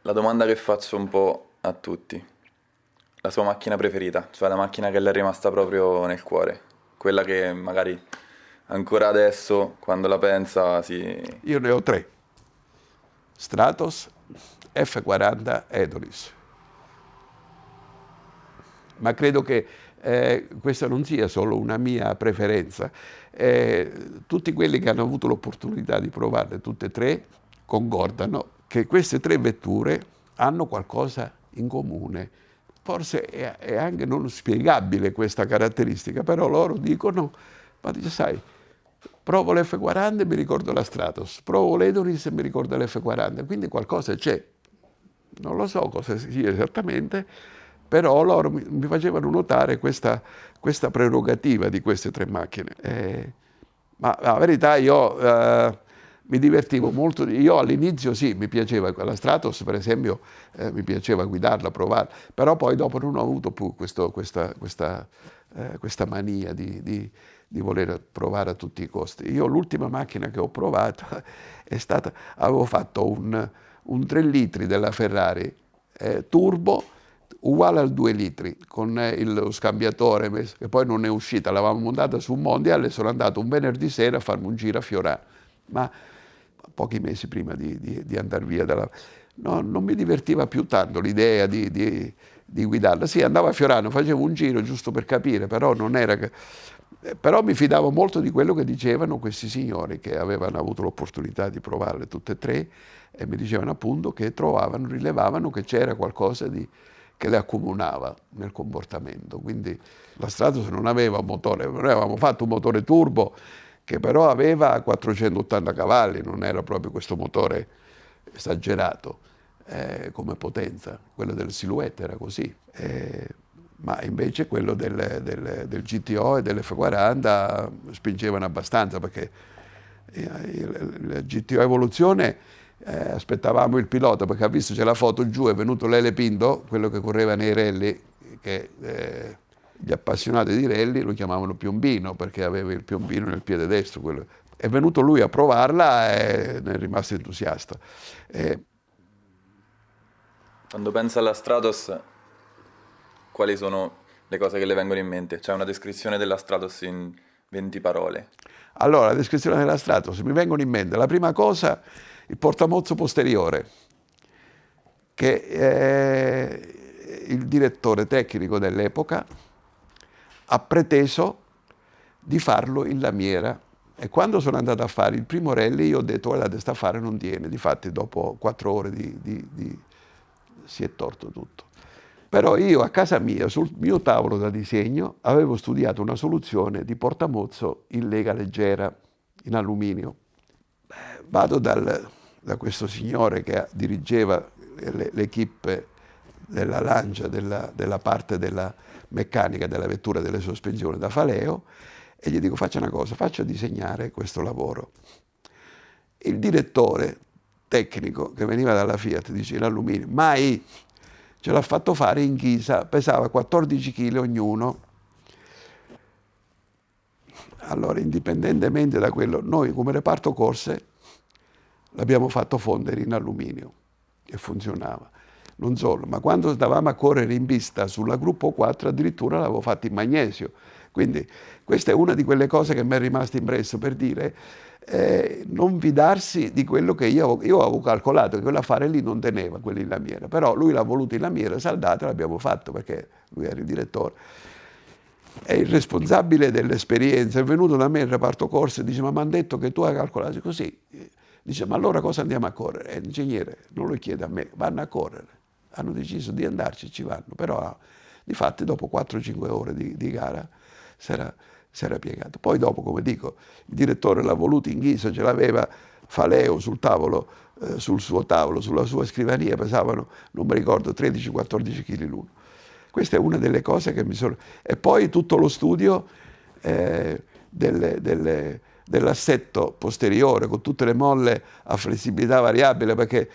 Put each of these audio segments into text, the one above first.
La domanda che faccio un po' a tutti. La sua macchina preferita, cioè la macchina che le è rimasta proprio nel cuore. Quella che magari ancora adesso, quando la pensa, si... Io ne ho tre: Stratos, F40, Edolis. Ma credo che questa non sia solo una mia preferenza. Tutti quelli che hanno avuto l'opportunità di provarle tutte e tre concordano che queste tre vetture hanno qualcosa in comune. Forse è anche non spiegabile questa caratteristica, però loro dicono, ma dice, sai, provo l'F40 e mi ricordo la Stratos, provo l'Edolis e mi ricordo l'F40, quindi qualcosa c'è. Non lo so cosa sia esattamente, però loro mi facevano notare questa prerogativa di queste tre macchine. Ma la verità io mi divertivo molto. Io all'inizio sì, mi piaceva la Stratos, per esempio, mi piaceva guidarla, provarla, però poi dopo non ho avuto più questa mania di voler provare a tutti i costi. Io l'ultima macchina che ho provato è stata, avevo fatto un 3 litri della Ferrari turbo uguale al 2 litri con lo scambiatore che poi non è uscita, l'avevamo montata su un mondial e sono andato un venerdì sera a farmi un giro a Fiorano, ma pochi mesi prima di andare via no, non mi divertiva più tanto l'idea di guidarla. Sì, andavo a Fiorano, facevo un giro giusto per capire, però non era che... Però mi fidavo molto di quello che dicevano questi signori che avevano avuto l'opportunità di provarle tutte e tre e mi dicevano appunto che rilevavano che c'era qualcosa che le accomunava nel comportamento. Quindi la Stratos non aveva un motore, noi avevamo fatto un motore turbo che però aveva 480 cavalli, non era proprio questo motore esagerato come potenza, quello del Silhouette era così. Ma invece quello del GTO e dell'F40 spingevano abbastanza perché il GTO Evoluzione aspettavamo il pilota perché ha visto c'è la foto giù, è venuto Lele Pinto, quello che correva nei rally, che gli appassionati di rally lo chiamavano Piombino perché aveva il piombino nel piede destro. È venuto lui a provarla e ne è rimasto entusiasta. Quando pensa alla Stratos, quali sono le cose che le vengono in mente? C'è una descrizione della Stratos in 20 parole. Allora, la descrizione della Stratos, mi vengono in mente la prima cosa, il portamozzo posteriore, che il direttore tecnico dell'epoca ha preteso di farlo in lamiera. E quando sono andato a fare il primo rally io ho detto guardate, sta affare non tiene, difatti dopo 4 ore si è torto tutto. Però io a casa mia, sul mio tavolo da disegno, avevo studiato una soluzione di portamozzo in lega leggera, in alluminio. Vado da questo signore che dirigeva l'equipe della lancia, della parte della meccanica della vettura delle sospensioni da Faleo, e gli dico faccia una cosa, faccia disegnare questo lavoro. Il direttore tecnico che veniva dalla Fiat dice in alluminio, mai ce l'ha fatto fare in ghisa, pesava 14 kg ognuno. Allora, indipendentemente da quello, noi come reparto corse l'abbiamo fatto fondere in alluminio e funzionava. Non solo, ma quando stavamo a correre in pista sulla Gruppo 4 addirittura l'avevo fatto in magnesio. Quindi questa è una di quelle cose che mi è rimasta impresso per dire non fidarsi di quello che io avevo calcolato, che quell'affare lì non teneva, quelli in lamiera, però lui l'ha voluto in lamiera, saldata, l'abbiamo fatto perché lui era il direttore. È il responsabile dell'esperienza, è venuto da me il reparto corse e dice ma mi hanno detto che tu hai calcolato così. Dice ma allora cosa andiamo a correre? L'ingegnere non lo chiede a me, vanno a correre. Hanno deciso di andarci, ci vanno, però difatti dopo 4-5 ore di gara si era piegato. Poi dopo, come dico, il direttore l'ha voluto in ghisa, ce l'aveva Faleo sul tavolo, sul suo tavolo, sulla sua scrivania, pesavano, non mi ricordo, 13-14 kg l'uno. Questa è una delle cose che mi sono... E poi tutto lo studio dell'assetto posteriore con tutte le molle a flessibilità variabile, perché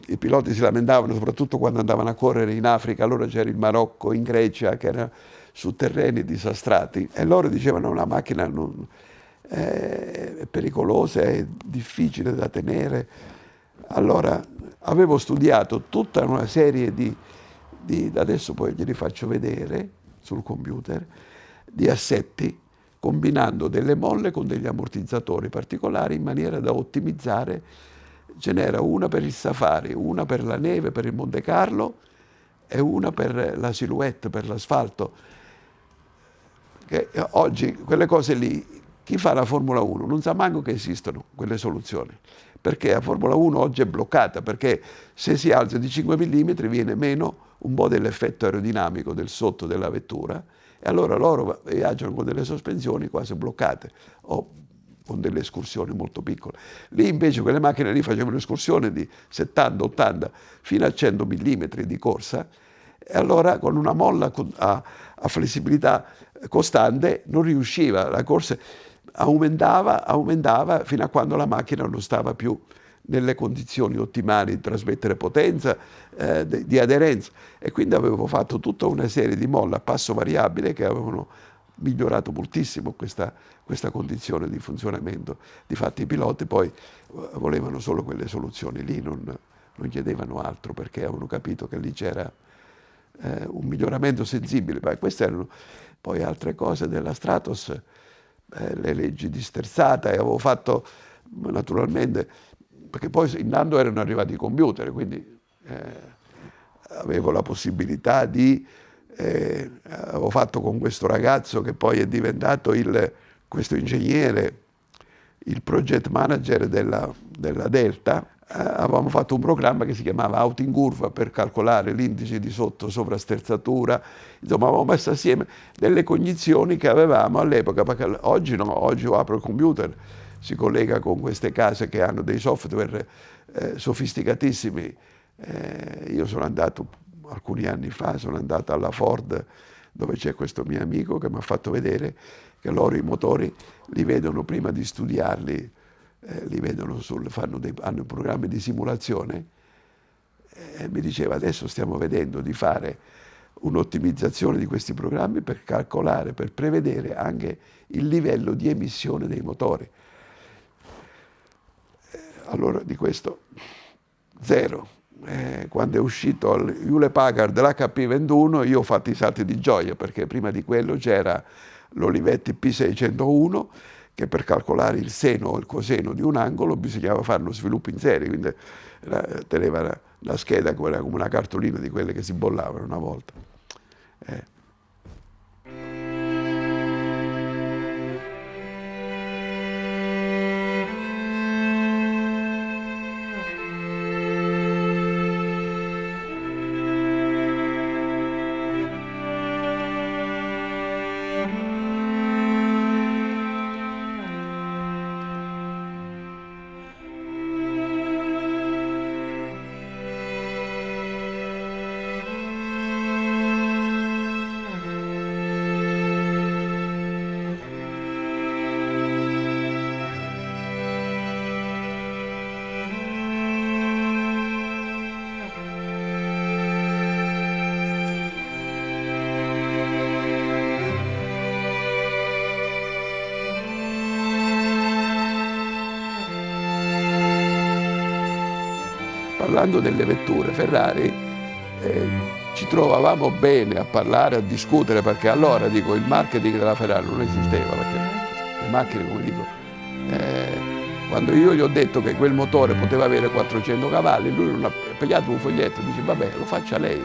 i piloti si lamentavano soprattutto quando andavano a correre in Africa, allora c'era il Marocco, in Grecia, che era su terreni disastrati, e loro dicevano la macchina è pericolosa, è difficile da tenere. Allora, avevo studiato tutta una serie adesso poi glieli faccio vedere sul computer, di assetti, combinando delle molle con degli ammortizzatori particolari in maniera da ottimizzare. Ce n'era una per il safari, una per la neve, per il Monte Carlo e una per la silhouette, per l'asfalto. Che oggi quelle cose lì, chi fa la Formula 1 non sa manco che esistono quelle soluzioni, perché la Formula 1 oggi è bloccata, perché se si alza di 5 mm viene meno un po' dell'effetto aerodinamico del sotto della vettura, e allora loro viaggiano con delle sospensioni quasi bloccate o con delle escursioni molto piccole. Lì invece quelle macchine lì facevano escursioni di 70-80 fino a 100 mm di corsa, e allora con una molla a flessibilità costante non riusciva, la corsa aumentava fino a quando la macchina non stava più nelle condizioni ottimali di trasmettere potenza, di aderenza, e quindi avevo fatto tutta una serie di molle a passo variabile che avevano migliorato moltissimo questa condizione di funzionamento. Difatti i piloti poi volevano solo quelle soluzioni lì, non chiedevano altro, perché avevano capito che lì c'era un miglioramento sensibile. Ma queste erano poi altre cose della Stratos, le leggi di sterzata, e avevo fatto naturalmente, perché poi in Nando erano arrivati i computer, quindi avevo la possibilità avevo fatto con questo ragazzo che poi è diventato questo ingegnere, il project manager della Delta. Avevamo fatto un programma che si chiamava Auto in curva per calcolare l'indice di sovrasterzatura. Insomma, avevamo messo assieme delle cognizioni che avevamo all'epoca, perché oggi no, oggi io apro il computer, si collega con queste case che hanno dei software sofisticatissimi. Io sono andato, alcuni anni fa, sono andato alla Ford, dove c'è questo mio amico che mi ha fatto vedere che loro i motori li vedono prima di studiarli, li vedono hanno programmi di simulazione, e mi diceva adesso stiamo vedendo di fare un'ottimizzazione di questi programmi per calcolare, per prevedere anche il livello di emissione dei motori. Allora di questo zero. Quando è uscito il Hewlett Packard l'HP21 io ho fatto i salti di gioia, perché prima di quello c'era l'Olivetti P601, che per calcolare il seno o il coseno di un angolo bisognava fare lo sviluppo in serie, quindi teneva la scheda come una cartolina di quelle che si bollavano una volta. Parlando delle vetture, Ferrari, ci trovavamo bene a parlare, a discutere, perché allora, dico, il marketing della Ferrari non esisteva, perché le macchine, come dico, quando io gli ho detto che quel motore poteva avere 400 cavalli, lui non ha pigliato un foglietto e dice vabbè, lo faccia lei.